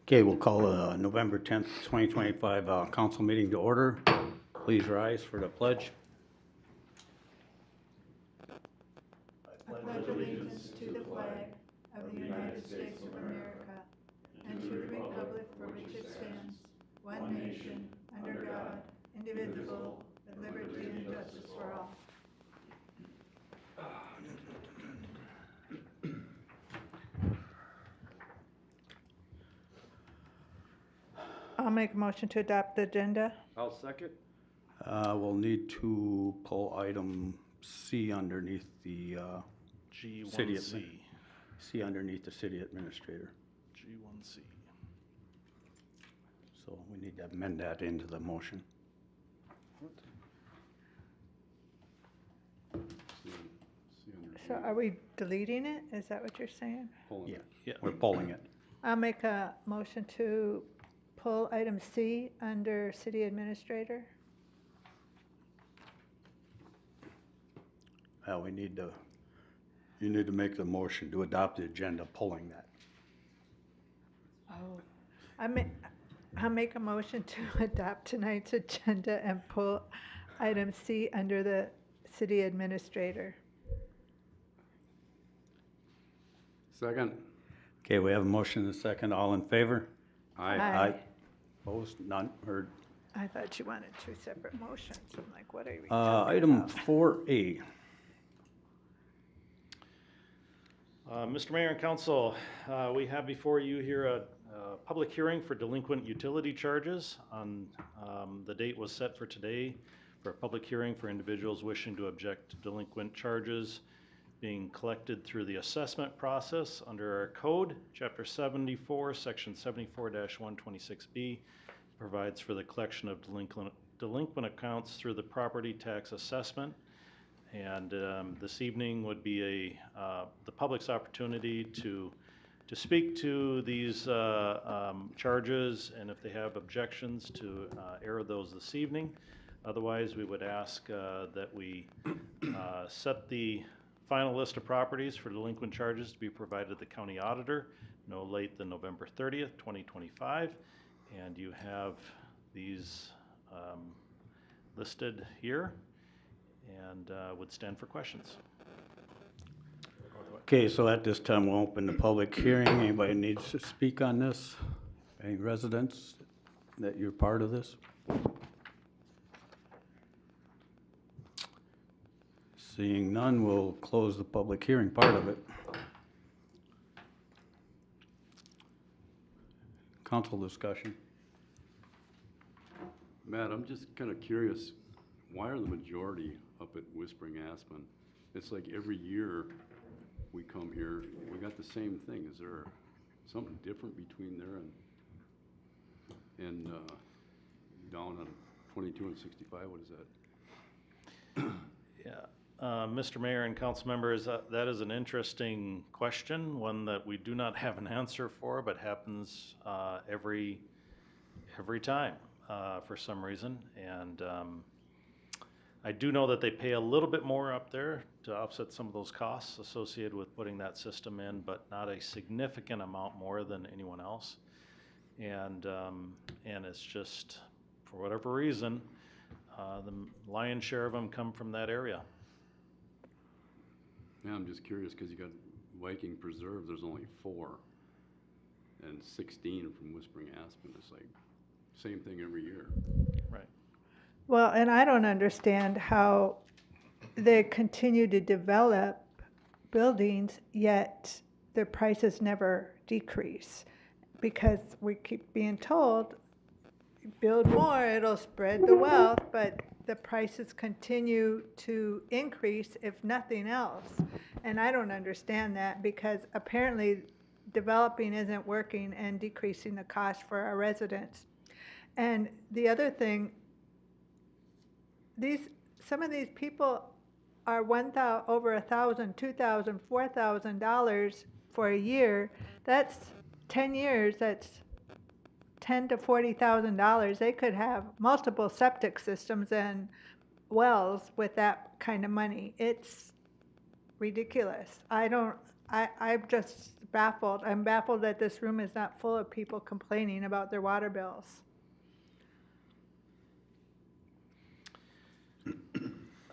Okay, we'll call November 10th, 2025 council meeting to order. Please rise for the pledge. I pledge allegiance to the flag of the United States of America and to the republic for which it stands, one nation, under God, indivisible, with liberty and justice for all. I'll make a motion to adopt the agenda. I'll second. We'll need to pull item C underneath the city G1C. C underneath the city administrator. G1C. So we need to amend that into the motion. So are we deleting it? Is that what you're saying? Yeah, we're pulling it. I'll make a motion to pull item C under city administrator. You need to make the motion to adopt the agenda, pulling that. Oh. I'll make a motion to adopt tonight's agenda and pull item C under the city administrator. Second. Okay, we have a motion and a second. All in favor? Aye. Opposed? None? Heard. I thought you wanted two separate motions. I'm like, what are we talking Item about? 4A. Mr. Mayor and Council, we have before you here a public hearing for delinquent utility charges. The date was set for today for a public hearing for individuals wishing to object to delinquent charges being collected through the assessment process under our code. Chapter 74, Section 74-126B provides for the collection of delinquent accounts through the property tax assessment. And this evening would be the public's opportunity to speak to these charges, and if they have objections, to air those this evening. Otherwise, we would ask that we set the final list of properties for delinquent charges to be provided to the county auditor no late than November 30th, 2025. And you have these listed here, and would stand for questions. Okay, so at this time, we'll open the public hearing. Anybody needs to speak on this? Any residents that you're part of this? Seeing none, we'll close the public hearing part of it. Council discussion. Matt, I'm just kind of curious, why are the majority up at Whispering Aspen? It's like every year we come here, we got the same thing. Is there something different between there and down on 22 and 65? What is that? Yeah, Mr. Mayor and council members, that is an interesting question, one that we do not have an answer for, but happens every time for some reason. And I do know that they pay a little bit more up there to offset some of those costs associated with putting that system in, but not a significant amount more than anyone else. And it's just, for whatever reason, the lion's share of them come from that area. Yeah, I'm just curious because you got Viking Preserve, there's only 4, and 16 from Whispering Aspen. It's like same thing every year. Right. Well, and I don't understand how they continue to develop buildings, yet their prices never decrease. Because we keep being told, build more, it'll spread the wealth, but the prices continue to increase if nothing else. And I don't understand that, because apparently developing isn't working and decreasing the cost for our residents. And the other thing, some of these people are over $1,000, $2,000, $4,000 for a year. That's 10 years. That's $10,000 to $40,000. They could have multiple septic systems and wells with that kind of money. It's ridiculous. I'm just baffled. I'm baffled that this room is not full of people complaining about their water bills.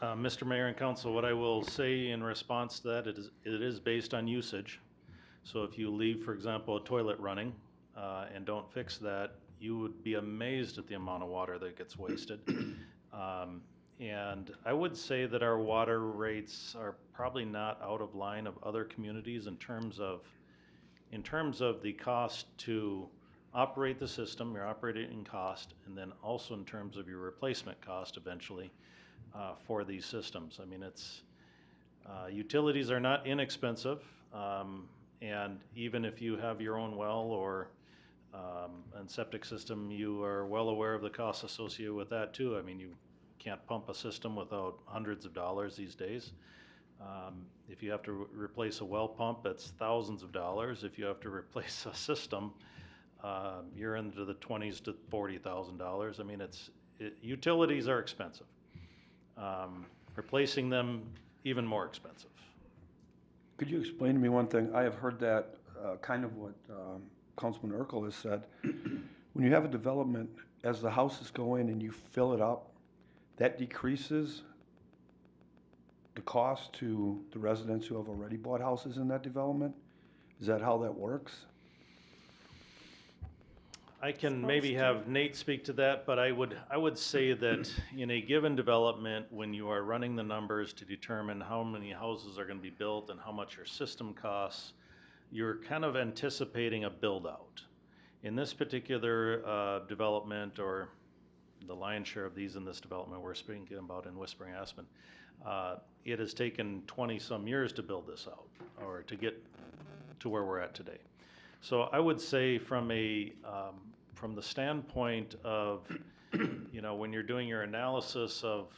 Mr. Mayor and Council, what I will say in response to that, it is based on usage. So if you leave, for example, a toilet running and don't fix that, you would be amazed at the amount of water that gets wasted. And I would say that our water rates are probably not out of line of other communities in terms of the cost to operate the system, your operating cost, and then also in terms of your replacement cost eventually for these systems. I mean, utilities are not inexpensive, and even if you have your own well or and septic system, you are well aware of the costs associated with that too. I mean, you can't pump a system without hundreds of dollars these days. If you have to replace a well pump, it's thousands of dollars. If you have to replace a system, you're into the $20,000 to $40,000. I mean, utilities are expensive. Replacing them, even more expensive. Could you explain to me one thing? I have heard that kind of what Councilman Urkel has said. When you have a development, as the houses go in and you fill it up, that decreases the cost to the residents who have already bought houses in that development? Is that how that works? I can maybe have Nate speak to that, but I would say that in a given development, when you are running the numbers to determine how many houses are going to be built and how much your system costs, you're kind of anticipating a build out. In this particular development, or the lion's share of these in this development we're speaking about in Whispering Aspen, it has taken 20 some years to build this out or to get to where we're at today. So I would say from the standpoint of, when you're doing your analysis of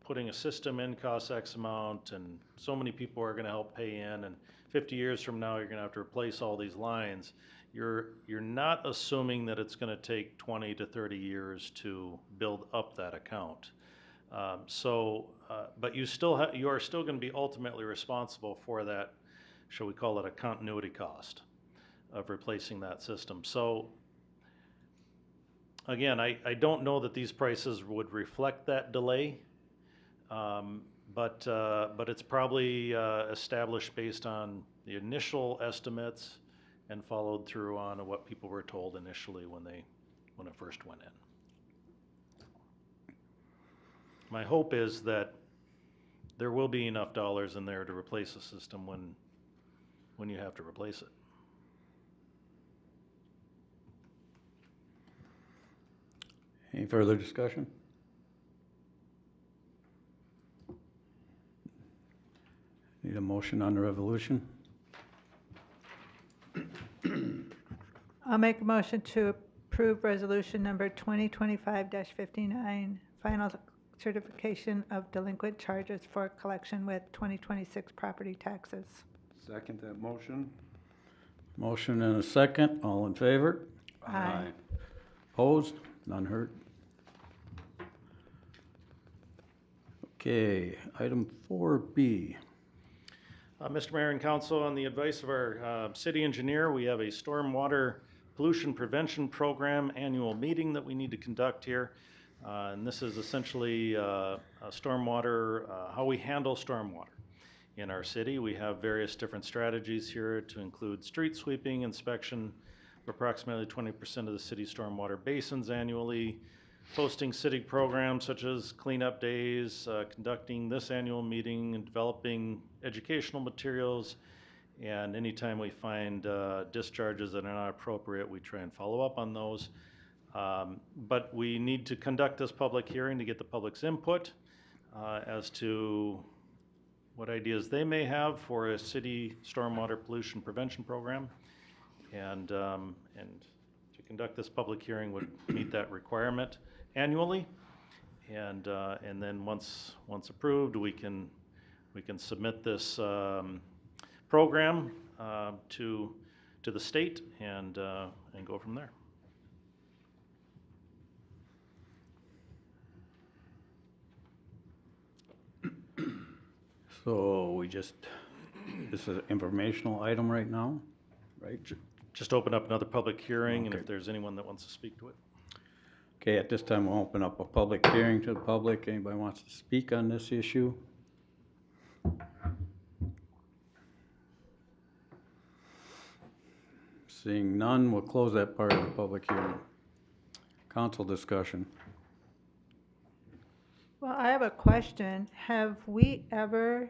putting a system in costs X amount and so many people are going to help pay in, and 50 years from now you're going to have to replace all these lines, you're not assuming that it's going to take 20 to 30 years to build up that account. But you are still going to be ultimately responsible for that, shall we call it a continuity cost of replacing that system. So again, I don't know that these prices would reflect that delay, but it's probably established based on the initial estimates and followed through on what people were told initially when it first went in. My hope is that there will be enough dollars in there to replace the system when you have to replace it. Any further discussion? Need a motion on the resolution? I'll make a motion to approve resolution number 2025-59, final certification of delinquent charges for collection with 2026 property taxes. Second that motion. Motion and a second. All in favor? Aye. Opposed? None heard. Okay, item 4B. Mr. Mayor and Council, on the advice of our city engineer, we have a stormwater pollution prevention program annual meeting that we need to conduct here. And this is essentially stormwater, how we handle stormwater in our city. We have various different strategies here to include street sweeping, inspection of approximately 20% of the city's stormwater basins annually, hosting city programs such as cleanup days, conducting this annual meeting, and developing educational materials. And anytime we find discharges that are not appropriate, we try and follow up on those. But we need to conduct this public hearing to get the public's input as to what ideas they may have for a city stormwater pollution prevention program. And to conduct this public hearing would meet that requirement annually. And then once approved, we can submit this program to the state and go from there. So this is an informational item right now? right? Just open up another public hearing, and Okay. if there's anyone that wants to speak to it. Okay, at this time, we'll open up a public hearing to the public. Anybody wants to speak on this issue? Seeing none, we'll close that part of the public hearing. Council discussion. Well, I have a question. Have we ever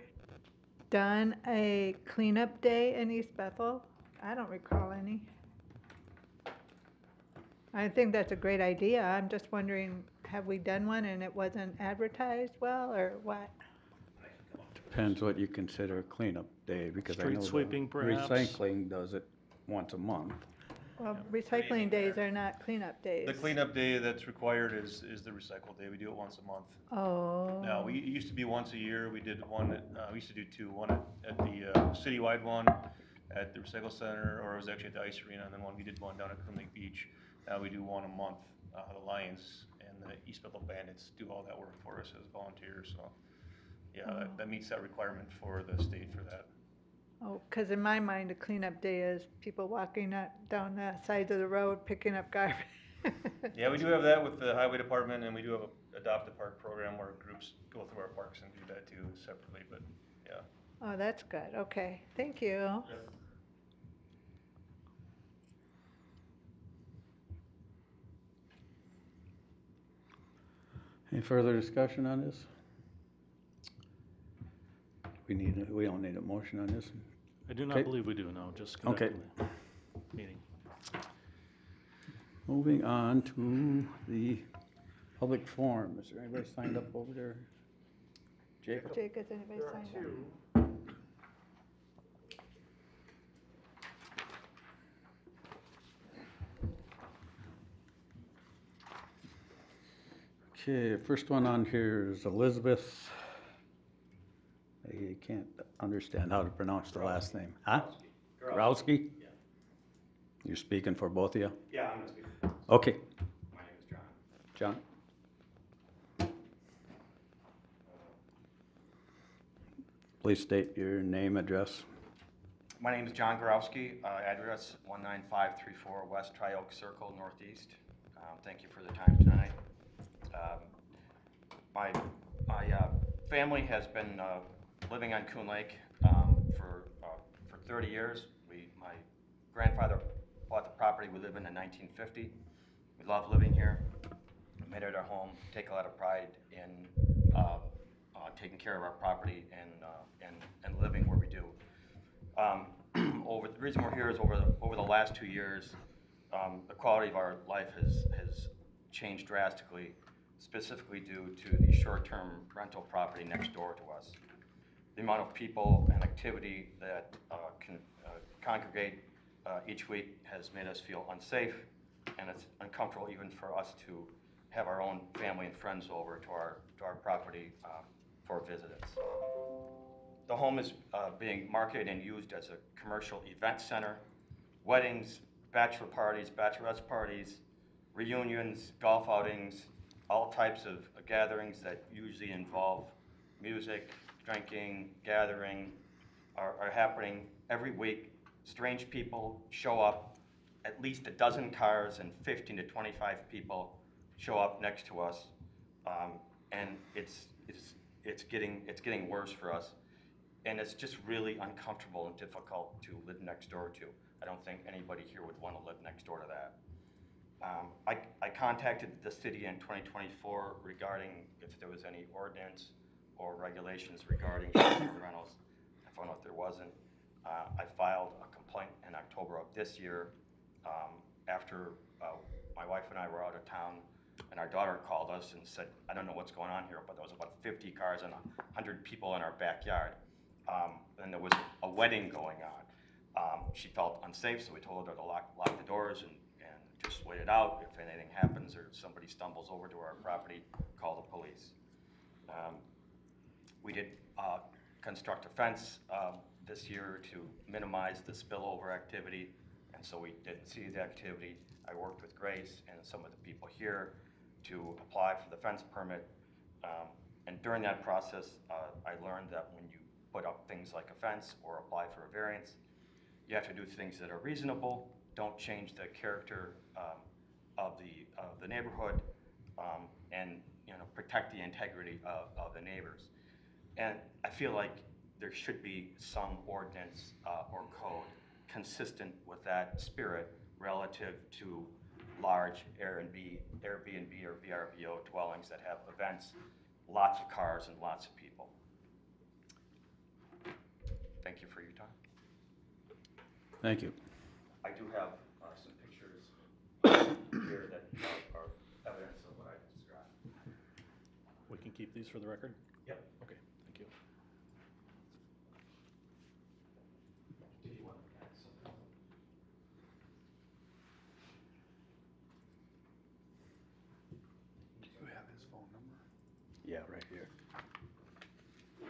done a cleanup day in East Bethel? I don't recall any. I think that's a great idea. I'm just wondering, have we done one and it wasn't advertised well, or what? Depends what you consider a cleanup day, because I know Street the sweeping, perhaps? recycling does it once a month. Well, recycling days are not cleanup days. The cleanup day that's required is the recycle day. We do it once a month. Oh. Now, it used to be once a year. We did one we used to do two, one at the citywide one at the recycle center, or it was actually at the ice arena, and then we did one down at Coon Lake Beach. Now we do one a month. The Lions and the East Bethel Bandits do all that work for us as volunteers, so yeah, that meets that requirement for the state for that. Oh, because in my mind, a cleanup day is people walking up, down the sides of the road, picking up garbage. Yeah, we do have that with the highway department, and we do have a adopt a park program where groups go through our parks and do that too separately, but yeah. Oh, that's good. Okay, thank you. Any further discussion on this? We don't need a motion on this. I do not Okay. believe we do, no, just Okay. conducting the meeting. Moving on to the public forum. Is there anybody signed up over there? Jacob? Jake, has anybody signed up? Okay, first one on here is Elizabeth. I can't understand how to pronounce the last name. Huh? Growski? Yeah. You're speaking for both of you? Yeah, I'm gonna speak. Okay, My name is John. John? Please state your name, address. My name is John Gorowski, address 19534 West Tri-Oak Circle, Northeast. Thank you for the time tonight. My family has been living on Coon Lake for 30 years. My grandfather bought the property we live in 1950. We love living here. We made it our home. Take a lot of pride in taking care of our property and living where we do. The reason we're here is over the last 2 years, the quality of our life has changed drastically, specifically due to the short-term rental property next door to us. The amount of people and activity that can congregate each week has made us feel unsafe, and it's uncomfortable even for us to have our own family and friends over to our property for visits. The home is being marketed and used as a commercial event center. Weddings, bachelor parties, bachelorette parties, reunions, golf outings, all types of gatherings that usually involve music, drinking, gathering are happening every week. Strange people show up, at least a dozen cars and 15 to 25 people show up next to us, and it's getting worse for us. And it's just really uncomfortable and difficult to live next door to. I don't think anybody here would want to live next door to that. I contacted the city in 2024 regarding if there was any ordinance or regulations regarding short-term rentals. I found out there wasn't. I filed a complaint in October of this year after my wife and I were out of town, and our daughter called us and said, I don't know what's going on here, but there was about 50 cars and 100 people in our backyard. And there was a wedding going on. She felt unsafe, so we told her to lock the doors and just wait it out. If anything happens or somebody stumbles over to our property, call the police. We did construct a fence this year to minimize the spillover activity, and so we didn't see the activity. I worked with Grace and some of the people here to apply for the fence permit, and during that process, I learned that when you put up things like a fence or apply for a variance, You have to do things that are reasonable, don't change the character of the neighborhood, and, you know, protect the integrity of the neighbors. And I feel like there should be some ordinance or code consistent with that spirit relative to large Airbnb or VRBO dwellings that have events, lots of cars and lots of people. Thank you for your time. Thank you. I do have some pictures here that are evidence of what I described. We can keep these for the record? Yep. Okay, thank you. Did you want to add something? Do you have his phone number? Yeah, right here. I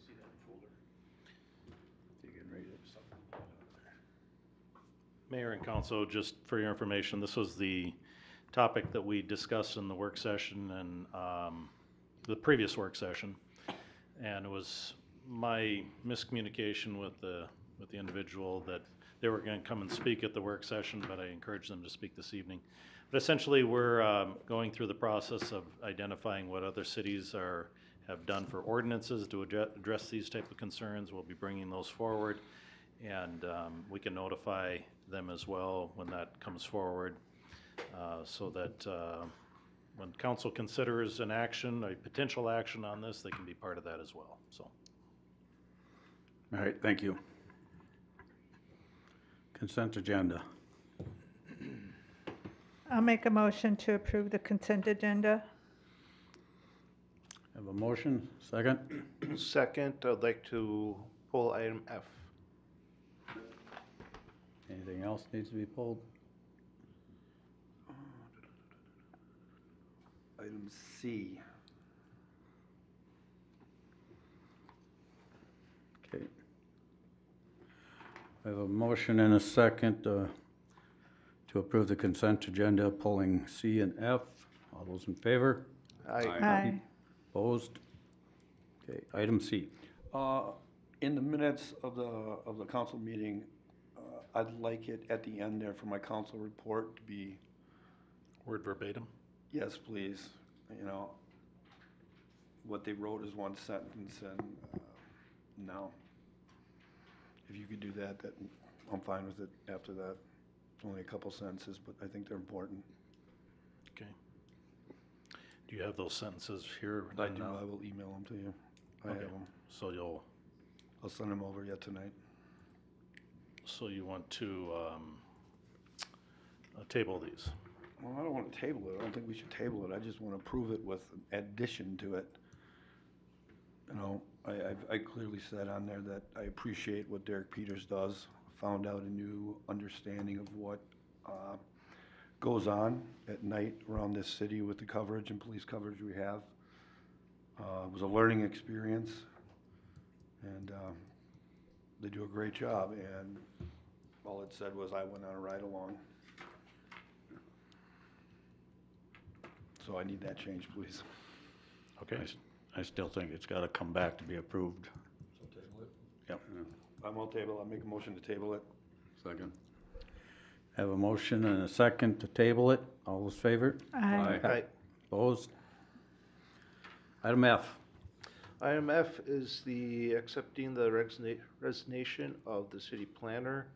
see that folder. You can read it. Mayor and council, just for your information, this was the topic that we discussed in the work session and the previous work session. And it was my miscommunication with the individual that they were going to come and speak at the work session, but I encouraged them to speak this evening. But essentially, we're going through the process of identifying what other cities have done for ordinances to address these type of concerns. We'll be bringing those forward, and we can notify them as well when that comes forward, so that when council considers an action, a potential action on this, they can be part of that as well, so. All right, thank you. Consent agenda. I'll make a motion to approve the consent agenda. Have a motion, second? Second, I'd like to pull item F. Anything else needs to be pulled? Item C. Okay. I have a motion and a second to approve the consent agenda, pulling C and F. All those in favor? Aye. Opposed? Okay, item C. In the minutes of the council meeting, I'd like it at the end there for my council report to be, Word verbatim. yes, please, you know, what they wrote is one sentence, and no. If you could do that, I'm fine with it after that. It's only a couple sentences, but I think they're important. Okay. Do you have those sentences here? I do, I will email them to you. I have Okay. them. So I'll send them over yet tonight. so you want to table these? Well, I don't want to table it. I don't think we should table it. I just want to approve it with an addition to it. You know, I clearly said on there that I appreciate what Derek Peters does. Found out a new understanding of what goes on at night around this city with the coverage and police coverage we have. It was a learning experience, and they do a great job. And all it said was I went on a ride along. So I need that change, please. Okay. I still think it's gotta come back to be approved. So table it? Yep. I'm on table, I'll make a motion to table it. Second. Have a motion and a second to table it. All those favor? Aye. Aye. Opposed? Item F. Item F is the accepting the resignation of the city planner.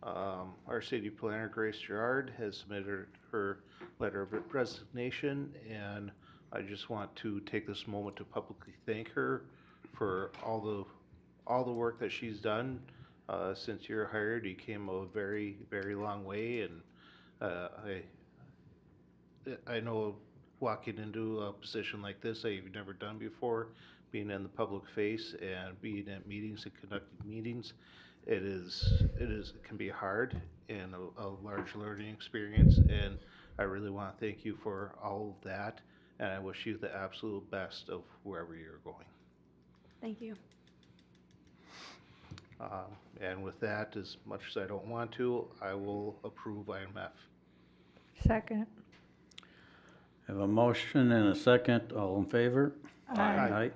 Our city planner, Grace Gerard, has submitted her letter of resignation, and I just want to take this moment to publicly thank her for all the work that she's done. Since you're hired, you came a very, very long way, and I know walking into a position like this that you've never done before, being in the public face and being at meetings and conducting meetings, it can be hard and a large learning experience, and I really want to thank you for all of that, and I wish you the absolute best of wherever you're going. Thank you. And with that, as much as I don't want to, I will approve item F. Second. Have a motion and a second. All in favor? Aye.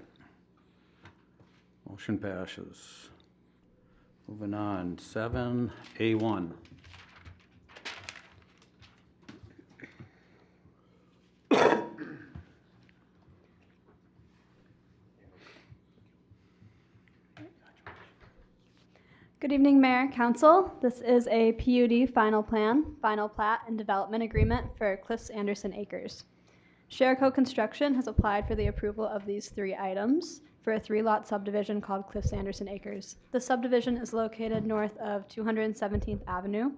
Motion passes. Moving on, 7A1. Good evening, Mayor, Council. This is a PUD final plan, final plat, and development agreement for Cliffs Anderson Acres. Shareco Construction has applied for the approval of these 3 items for a 3-lot subdivision called Cliffs Anderson Acres. The subdivision is located north of 217th Avenue.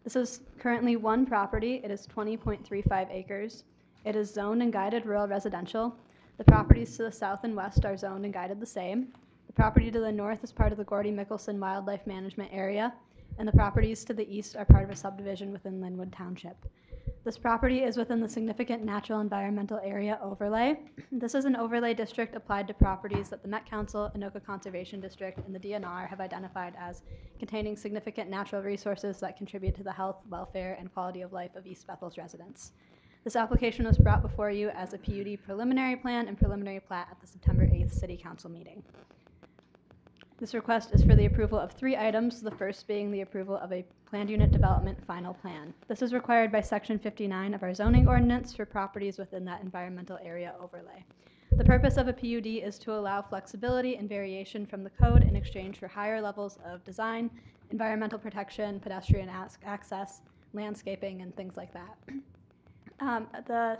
This is currently one property. It is 20.35 acres. It is zoned and guided rural residential. The properties to the south and west are zoned and guided the same. The property to the north is part of the Gordy Mickelson Wildlife Management Area, and the properties to the east are part of a subdivision within Linwood Township. This property is within the significant natural environmental area overlay. This is an overlay district applied to properties that the Met Council, Anoka Conservation District, and the DNR have identified as containing significant natural resources that contribute to the health, welfare, and quality of life of East Bethel's residents. This application was brought before you as a PUD preliminary plan and preliminary plat at the September 8th City Council meeting. This request is for the approval of 3 items, the first being the approval of a planned unit development final plan. This is required by Section 59 of our zoning ordinance for properties within that environmental area overlay. The purpose of a PUD is to allow flexibility and variation from the code in exchange for higher levels of design, environmental protection, pedestrian access, landscaping, and things like that. The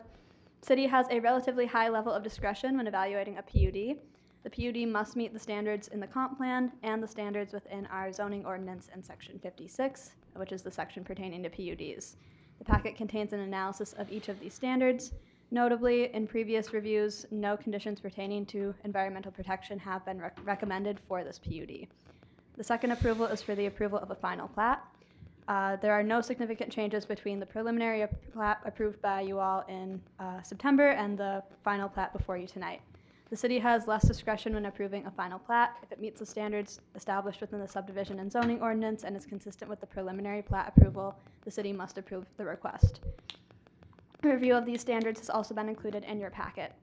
city has a relatively high level of discretion when evaluating a PUD. The PUD must meet the standards in the comp plan and the standards within our zoning ordinance in Section 56, which is the section pertaining to PUDs. The packet contains an analysis of each of these standards. Notably, in previous reviews, no conditions pertaining to environmental protection have been recommended for this PUD. The second approval is for the approval of a final plat. There are no significant changes between the preliminary plat approved by you all in September and the final plat before you tonight. The city has less discretion when approving a final plat. If it meets the standards established within the subdivision and zoning ordinance and is consistent with the preliminary plat approval, the city must approve the request. A review of these standards has also been included in your packet.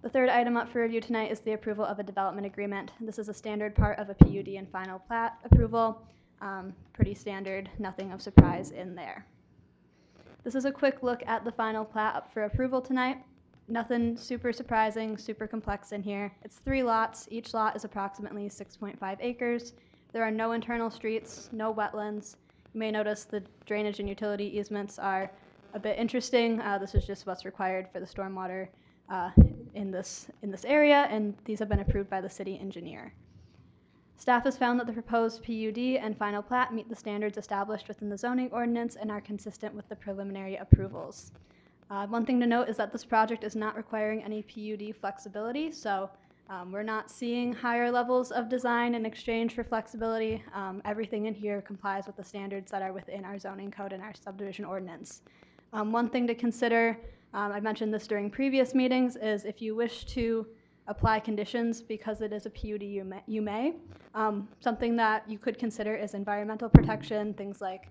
The third item up for review tonight is the approval of a development agreement. This is a standard part of a PUD and final plat approval. Pretty standard, nothing of surprise in there. This is a quick look at the final plat up for approval tonight. Nothing super surprising, super complex in here. It's 3 lots. Each lot is approximately 6.5 acres. There are no internal streets, no wetlands. You may notice the drainage and utility easements are a bit interesting. This is just what's required for the stormwater in this area, and these have been approved by the city engineer. Staff has found that the proposed PUD and final plat meet the standards established within the zoning ordinance and are consistent with the preliminary approvals. One thing to note is that this project is not requiring any PUD flexibility, so we're not seeing higher levels of design in exchange for flexibility. Everything in here complies with the standards that are within our zoning code and our subdivision ordinance. One thing to consider, I mentioned this during previous meetings, is if you wish to apply conditions because it is a PUD, you may. Something that you could consider is environmental protection, things like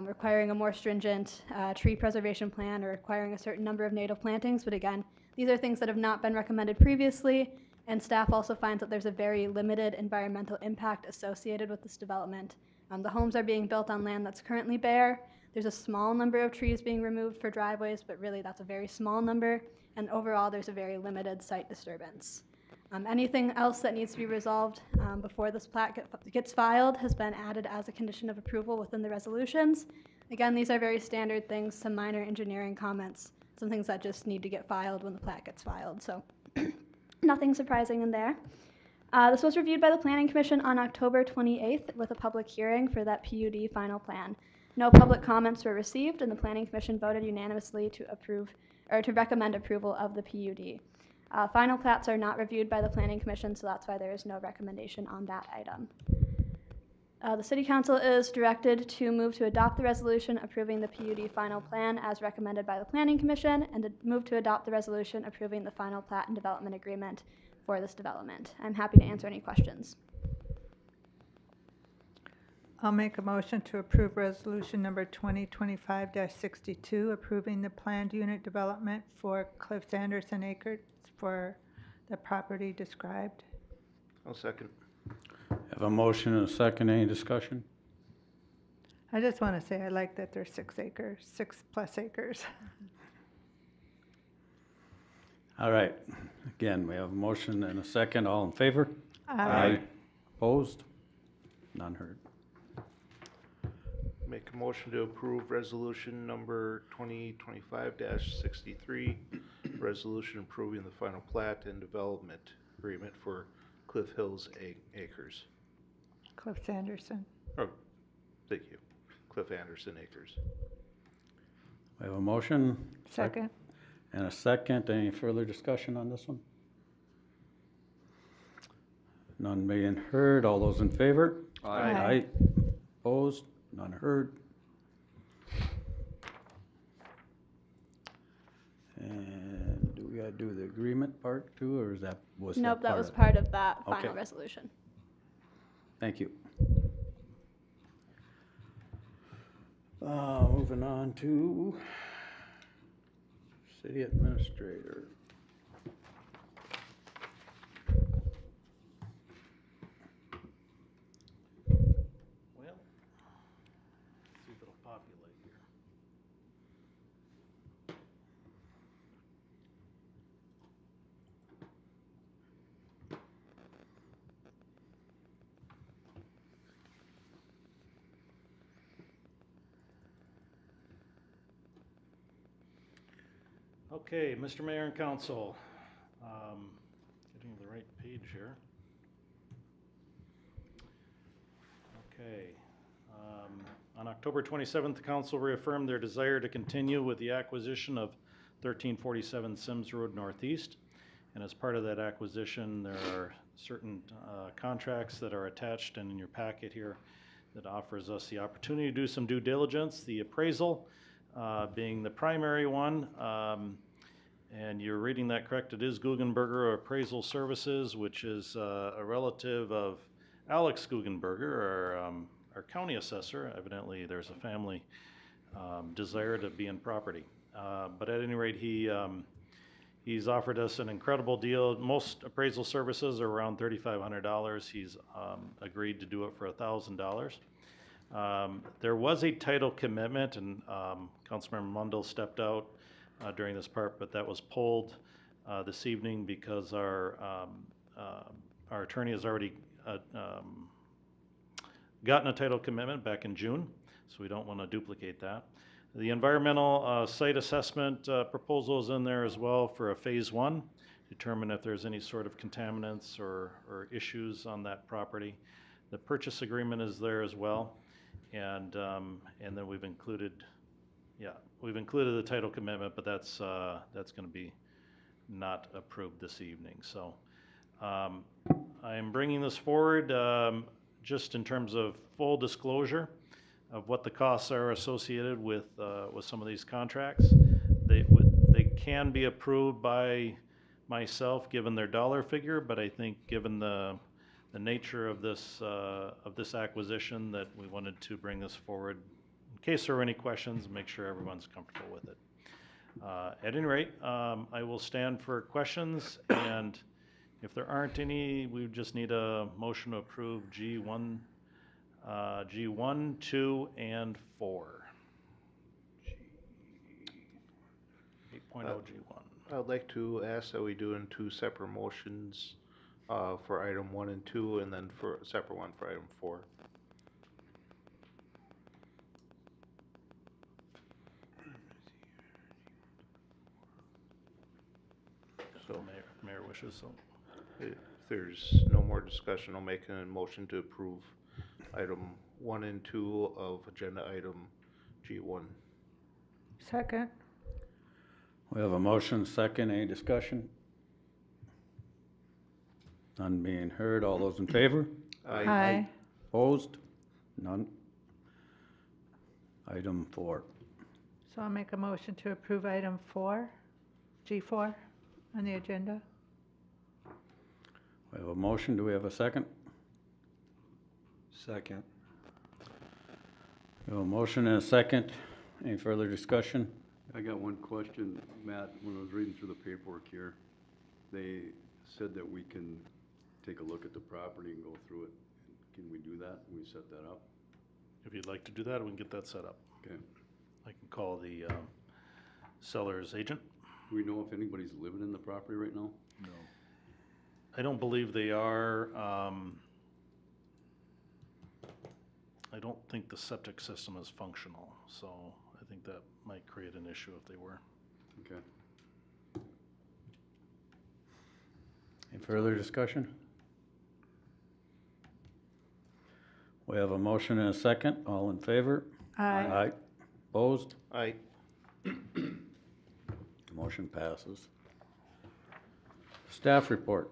requiring a more stringent tree preservation plan or requiring a certain number of native plantings. But again, these are things that have not been recommended previously, and staff also finds that there's a very limited environmental impact associated with this development. The homes are being built on land that's currently bare. There's a small number of trees being removed for driveways, but really that's a very small number, and overall there's a very limited site disturbance. Anything else that needs to be resolved before this plat gets filed has been added as a condition of approval within the resolutions. Again, these are very standard things, some minor engineering comments, some things that just need to get filed when the plat gets filed, so nothing surprising in there. This was reviewed by the Planning Commission on October 28th with a public hearing for that PUD final plan. No public comments were received, and the Planning Commission voted unanimously to recommend approval of the PUD. Final plats are not reviewed by the Planning Commission, so that's why there is no recommendation on that item. The City Council is directed to move to adopt the resolution approving the PUD final plan as recommended by the Planning Commission, and to move to adopt the resolution approving the final plat and development agreement for this development. I'm happy to answer any questions. I'll make a motion to approve resolution number 2025-62, approving the planned unit development for Cliffs Anderson Acres for the property described. I'll second. Have a motion and a second, any discussion? I just want to say I like that there's 6 acres, 6+ acres. All right, again, we have a motion and a second, all in favor? Opposed? None heard. Make a motion to approve resolution number 2025-63, resolution approving the final plat and development agreement for Cliff Hills Acres. Cliff Sanderson. Oh, thank you. Cliff Anderson Acres. We have a motion? Second. And a second, any further discussion on this one? None being heard, all those in favor? Aye. Opposed? None heard. And do we gotta do the agreement part too, or is that, was that Nope, that part was of it? part of that final Okay. resolution. Thank you. Moving on to city administrator. Well, see if it'll populate here. Okay, Mr. Mayor and Council, getting the right page here. Okay, on October 27th, the council reaffirmed their desire to continue with the acquisition of 1347 Sims Road Northeast. And as part of that acquisition, there are certain contracts that are attached and in your packet here that offers us the opportunity to do some due diligence. The appraisal being the primary one, and you're reading that correct, it is Guggenberger Appraisal Services, which is a relative of Alex Guggenberger, our county assessor. Evidently, there's a family desire to be in property. But at any rate, he's offered us an incredible deal. Most appraisal services are around $3,500. He's agreed to do it for $1,000. There was a title commitment, and Councilmember Mundell stepped out during this part, but that was pulled this evening because our attorney has already gotten a title commitment back in June, so we don't want to duplicate that. The environmental site assessment proposal is in there as well for a phase 1, determine if there's any sort of contaminants or issues on that property. The purchase agreement is there as well, and then we've included the title commitment, but that's going to be not approved this evening. So I am bringing this forward just in terms of full disclosure of what the costs are associated with some of these contracts. They can be approved by myself given their dollar figure, but I think given the nature of this acquisition, that we wanted to bring this forward in case there are any questions, make sure everyone's comfortable with it. At any rate, I will stand for questions, and if there aren't any, we just need a motion to approve G1, 2, and 4. 8.0 G1. I'd like to ask that we do in 2 separate motions for item 1 and 2, and then for a separate one for item 4. So, Mayor wishes so. if there's no more discussion, I'll make a motion to approve item 1 and 2 of agenda item G1. Second. We have a motion, second, any discussion? None being heard, all those in favor? Aye. Opposed? None. Item 4. So I'll make a motion to approve item 4, G4, on the agenda. We have a motion, do we have a second? Second. We have a motion and a second, any further discussion? I got one question, Matt. When I was reading through the paperwork here, they said that we can take a look at the property and go through it. can we do that? Can we set that up? If you'd like to do that, we can get that set up. Okay. I can call the seller's agent. Do we know if anybody's living in the property right now? No. I don't believe they are. I don't think the septic system is functional, so I think that might create an issue if they were. Okay. Any further discussion? We have a motion and a second. All in favor? Aye. Opposed? Aye. Motion passes. Staff report.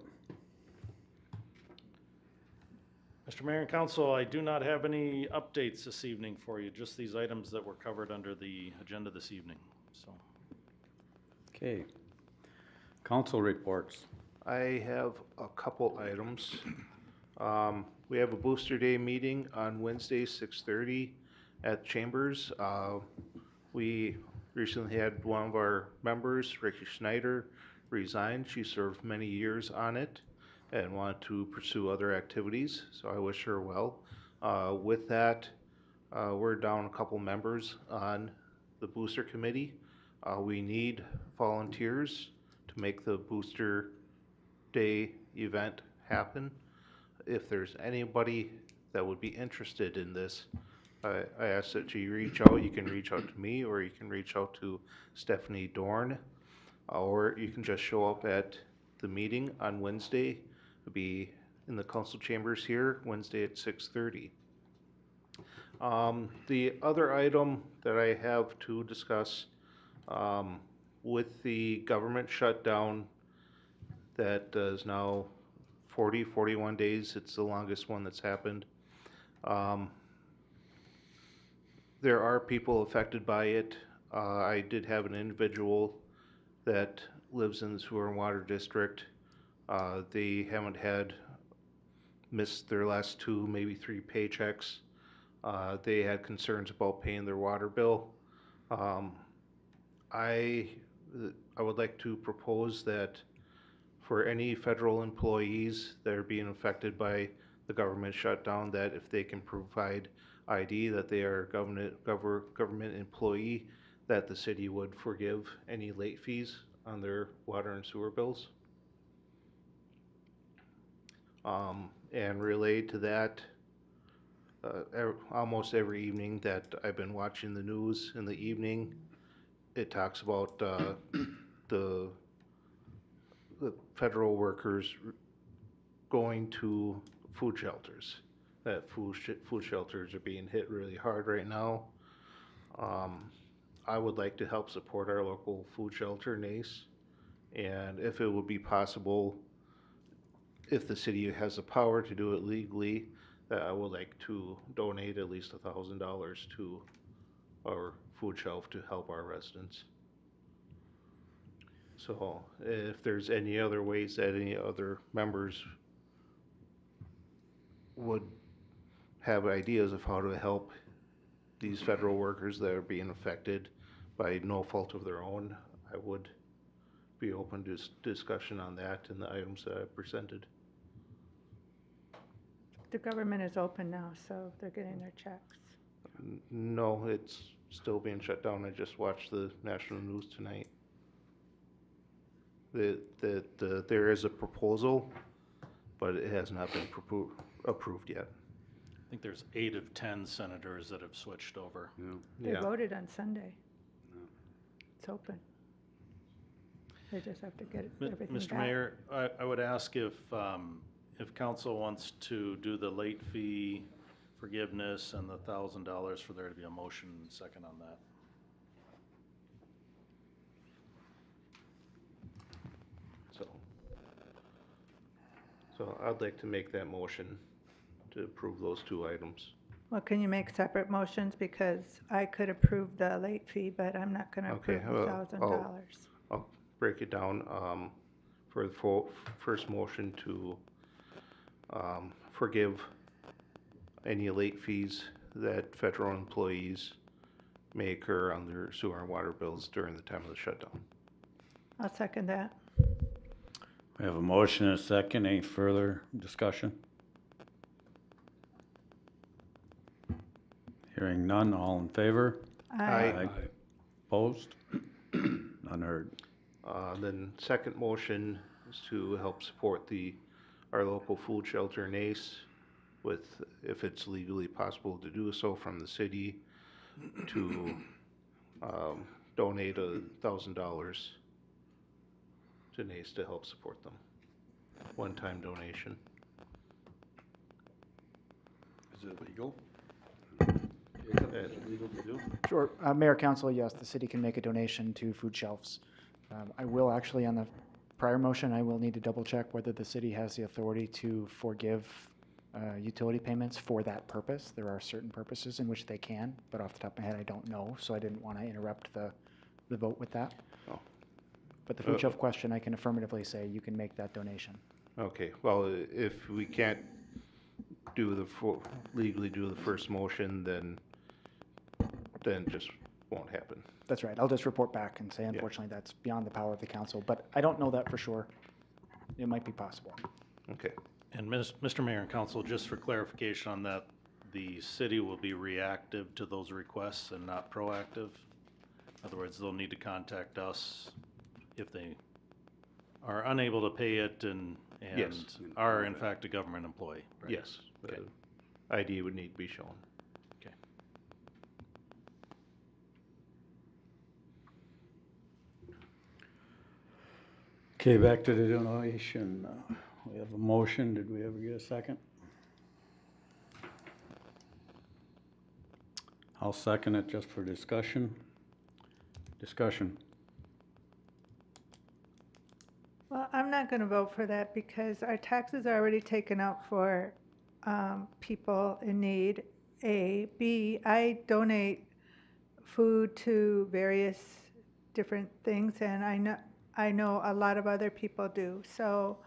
Mr. Mayor and Council, I do not have any updates this evening for you, just these items that were covered under the agenda this evening, so. Okay. Council reports. I have a couple items. We have a Booster Day meeting on Wednesday, 6:30 at Chambers. We recently had one of our members, Ricky Schneider, resign. She served many years on it and wanted to pursue other activities, so I wish her well. With that, we're down a couple members on the Booster Committee. We need volunteers to make the Booster Day event happen. If there's anybody that would be interested in this, I ask that you reach out. You can reach out to me, or you can reach out to Stephanie Dorn, or you can just show up at the meeting on Wednesday. It'll be in the council chambers here, Wednesday at 6:30. The other item that I have to discuss, with the government shutdown that is now 41 days, it's the longest one that's happened. There are people affected by it. I did have an individual that lives in the sewer and water district. They haven't missed their last 2, maybe 3 paychecks. They had concerns about paying their water bill. I would like to propose that for any federal employees that are being affected by the government shutdown, that if they can provide ID that they are a government employee, that the city would forgive any late fees on their water and sewer bills. And related to that, almost every evening that I've been watching the news in the evening, it talks about the federal workers going to food shelters. That food shelters are being hit really hard right now. I would like to help support our local food shelter, NACE, and if it would be possible, if the city has the power to do it legally, that I would like to donate at least $1,000 to our food shelf to help our residents. So if there's any other ways that any other members would have ideas of how to help these federal workers that are being affected by no fault of their own, I would be open to discussion on that and the items that I presented. The government is open now, so they're getting their checks. No, it's still being shut down. I just watched the national news tonight. There is a proposal, but it has not been approved yet. I think there's 8 of 10 senators that have switched over. Yeah. They Yeah. voted on Sunday. Yeah. It's open. They just have to get Mi- everything Mr. back. Mayor, I would ask if council wants to do the late fee forgiveness and the $1,000 for there to be a motion and second on that. So I'd like to make that motion to approve those 2 items. Well, can you make separate motions? Because I could approve the late fee, but I'm not gonna Okay, approve the $1,000. I'll break it down. For the first motion to forgive any late fees that federal employees may incur on their sewer and water bills during the time of the shutdown. I'll second that. We have a motion and a second. Any further discussion? Hearing none, all in favor? Aye. Opposed? None heard. Then second motion is to help support our local food shelter NACE with, if it's legally possible to do so from the city, to donate $1,000 to NACE to help support them. One-time donation. Is it legal? Is it legal to do? Sure. Mayor, Council, yes, the city can make a donation to food shelves. I will actually, on the prior motion, I will need to double check whether the city has the authority to forgive utility payments for that purpose. There are certain purposes in which they can, but off the top of my head, I don't know, so I didn't want to interrupt the vote with that. Oh. But the food shelf question, I can affirmatively say you can make that donation. Okay, well, if we can't legally do the first motion, then it just won't happen. That's right. I'll just report back and say, unfortunately, that's beyond the power of the council, but I don't know that for sure. It might be possible. Okay. And Mr. Mayor and Council, just for clarification on that, the city will be reactive to those requests and not proactive. In other words, they'll need to contact us if they are unable to pay it and Yes. are in fact a government employee. Right? Yes, the Okay. ID would need to be shown. Okay. Okay, back to the donation. We have a motion. Did we ever get a second? I'll second it just for discussion. Discussion. Well, I'm not going to vote for that because our taxes are already taken out for people in need. A. B, I donate food to various different things, and I know a lot of other people do. So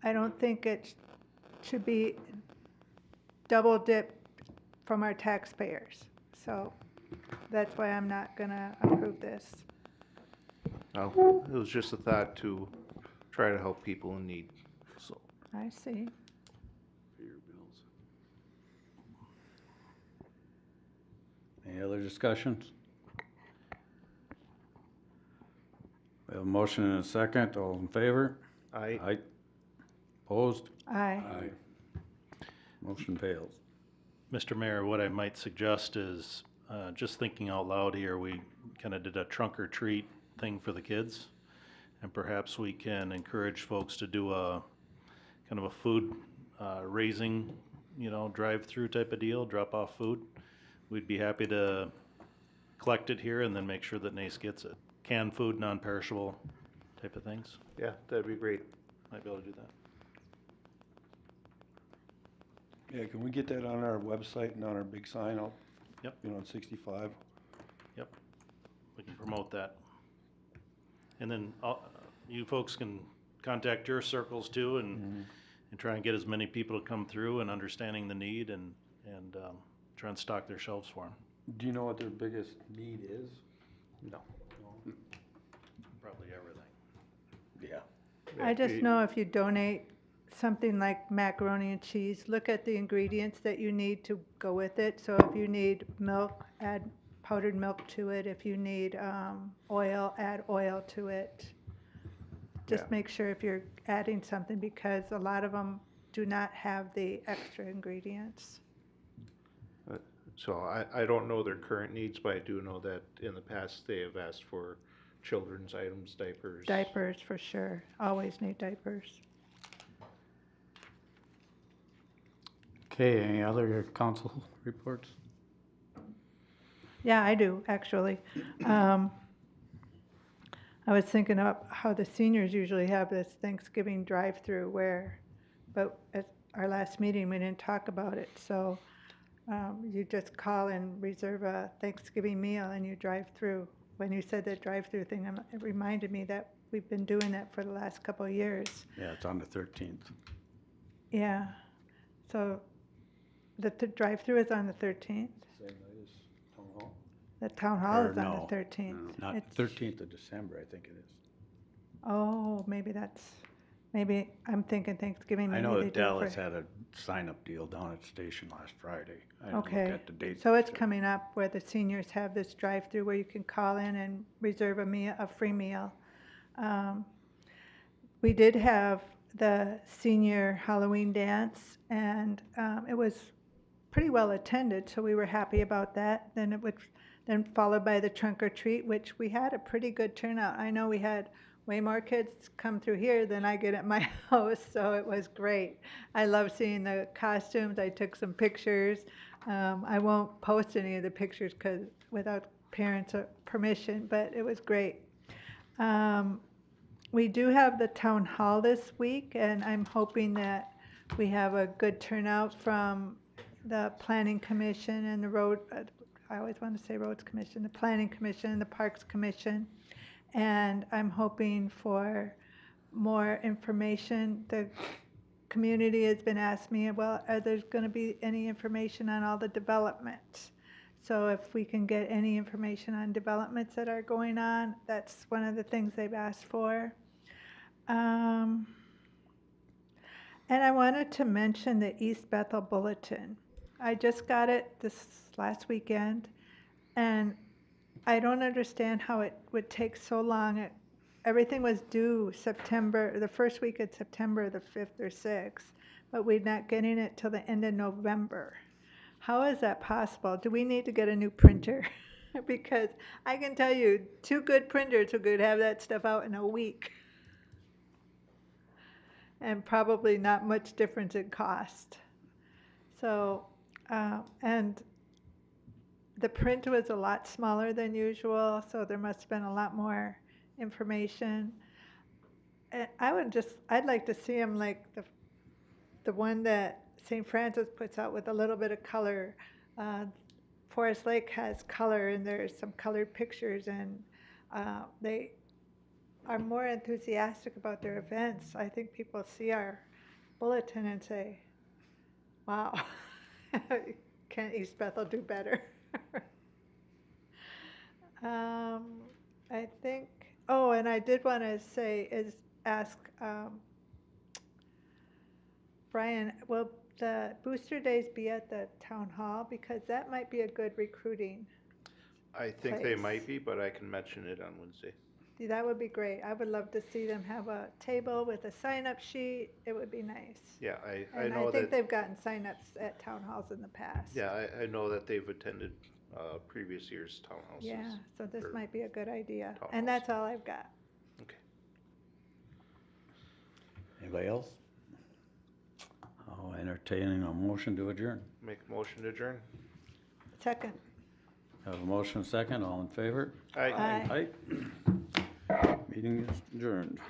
I don't think it should be double dipped from our taxpayers. So that's why I'm not going to approve this. Oh, it was just a thought to try to help people in need, so. I see. Pay your bills. Any other discussions? We have a motion and a second. All in favor? Aye. Opposed? Aye. Motion fails. Mr. Mayor, what I might suggest is, just thinking out loud here, we kind of did a trunk or treat thing for the kids. And perhaps we can encourage folks to do a kind of a food raising, drive-through type of deal, drop off food. We'd be happy to collect it here and then make sure that NACE gets it. Canned food, non-perishable type of things. Yeah, that'd be great. Might be able to do that. Yeah, can we get that on our website and on our big sign out? Yep. On 65? Yep, we can promote that. And then you folks can contact your circles too and try and get as many people to come through and understanding the need and try and stock their shelves for them. Do you know what their biggest need is? No. Probably everything. Yeah. I just know if you donate something like macaroni and cheese, look at the ingredients that you need to go with it. So if you need milk, add powdered milk to it. If you need oil, add oil to it. Just Yeah. make sure if you're adding something, because a lot of them do not have the extra ingredients. So I don't know their current needs, but I do know that in the past they have asked for children's items, diapers. Diapers for sure. Always need diapers. Okay, any other council reports? Yeah, I do, actually. I was thinking of how the seniors usually have this Thanksgiving drive-through but at our last meeting, we didn't talk about it. So you just call and reserve a Thanksgiving meal and you drive through. When you said that drive-through thing, it reminded me that we've been doing that for the last couple of years. Yeah, it's on the 13th. Yeah. So the drive-through is on the 13th. Same night as town hall? The town hall Or is on no, the 13th. Not It's- 13th of December, I think it is. Oh, maybe that's Maybe, I'm thinking Thanksgiving, I maybe know they that do it Dallas for. had a sign-up deal down at the station last Friday. I didn't look Okay, at the dates. so it's coming up where the seniors have this drive-through where you can call in and reserve a meal, a free meal. We did have the senior Halloween dance, and it was pretty well attended, so we were happy about that. Then followed by the trunk or treat, which we had a pretty good turnout. I know we had way more kids come through here than I get at my house, so it was great. I love seeing the costumes. I took some pictures. I won't post any of the pictures because without parents' permission, but it was great. We do have the town hall this week, and I'm hoping that we have a good turnout from the planning commission and the road, I always want to say roads commission, the planning commission and the parks commission. And I'm hoping for more information. The community has been asking me, well, are there going to be any information on all the development? So if we can get any information on developments that are going on, that's one of the things they've asked for. And I wanted to mention the East Bethel Bulletin. I just got it this last weekend, and I don't understand how it would take so long. Everything was due September, the first week of September, the 5th or 6th, but we're not getting it till the end of November. How is that possible? Do we need to get a new printer? Because I can tell you, 2 good printers could have that stuff out in a week. And probably not much difference in cost. So, and the print was a lot smaller than usual, so there must have been a lot more information. And I'd like to see them like the one that St. Francis puts out with a little bit of color. Forest Lake has color, and there's some colored pictures, and they are more enthusiastic about their events. I think people see our bulletin and say, wow, can't East Bethel do better? I think, oh, and I did want to ask Brian, will the booster days be at the town hall? Because that might be a good recruiting. I think they place. might be, but I can mention it on Wednesday. That would be great. I would love to see them have a table with a sign-up sheet. It would be nice. Yeah, I And know I think that, they've gotten sign-ups at town halls in the past. yeah, I know that they've attended previous years' townhouses. Yeah, so this or- might be a good idea. town And halls. that's all I've got. Okay. Anybody else? I'll entertain a motion to adjourn. Make a motion to adjourn? Second. Have a motion second, all in favor? Aye. Aye. Aye. Meeting is adjourned.